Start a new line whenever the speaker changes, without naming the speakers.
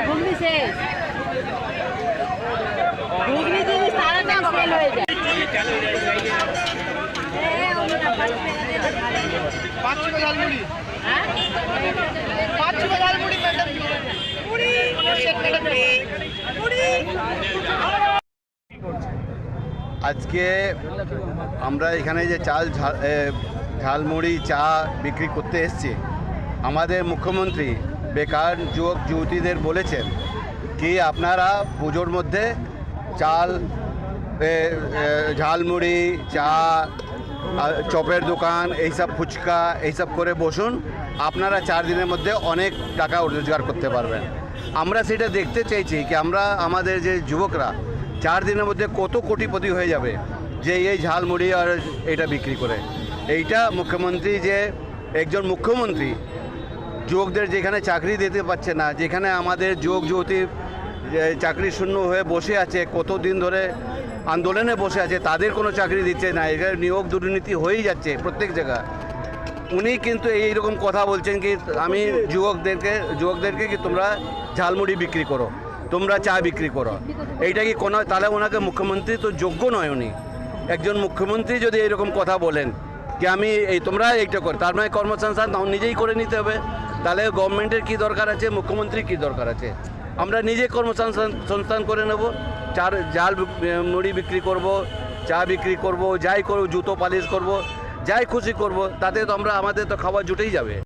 घूमनी से घूमनी से सारा काम फेल हो जाए।
আজকে আমরা এখানে যে ঝালমুড়ি চা বিক্রি করতে এসেছি, আমাদের মুখ্যমন্ত্রী বেকার যুবক যুবতীদের বলেছেন কি আপনারা পুজোর মধ্যে চাল, ঝালমুড়ি, চা, চপের দোকান, এইসব ফুচকা এইসব করে বসুন, আপনারা 4 দিনের মধ্যে অনেক টাকা রোজগার করতে পারবেন। আমরা সেটা দেখতে চাইছি কি আমরা আমাদের যে যুবকরা 4 দিনের মধ্যে কত কোটিপতি হয়ে যাবে যে এই ঝালমুড়ি আর এটা বিক্রি করে। এইটা মুখ্যমন্ত্রী যে একজন মুখ্যমন্ত্রী যুবকদের যেখানে চাকরি দিতে পারছে না, যেখানে আমাদের যুবক যুবতী চাকরি শূন্য হয়ে বসে আছে, কতদিন ধরে আন্দোলনে বসে আছে, তাদের কোনো চাকরি দিচ্ছে না, এখানে নিয়োগ দুর্নীতি হয়েই যাচ্ছে প্রত্যেক জায়গায়। উনি কিন্তু এইরকম কথা বলছেন কি আমি যুবকদেরকে কি তোমরা ঝালমুড়ি বিক্রি করো, তোমরা চা বিক্রি করো, এইটা কি কোনো, তাহলে ওনাকে মুখ্যমন্ত্রী তো যোগ্য নয়। উনি একজন মুখ্যমন্ত্রী যদি এইরকম কথা বলেন কি আমি তোমরা এইটা করো, তার মানে কর্মসংস্থান নিজেই করে নিতে হবে। তাহলে গভর্নমেন্টের কি দরকার আছে, মুখ্যমন্ত্রীর কি দরকার আছে? আমরা নিজে কর্মসংস্থান করে নেব, ঝাল মুড়ি বিক্রি করব, চা বিক্রি করব, যাই করব, জুতো পালিশ করব, যাই খুশি করব, তাতে তো আমাদের তো খাবার জুটেই যাবে।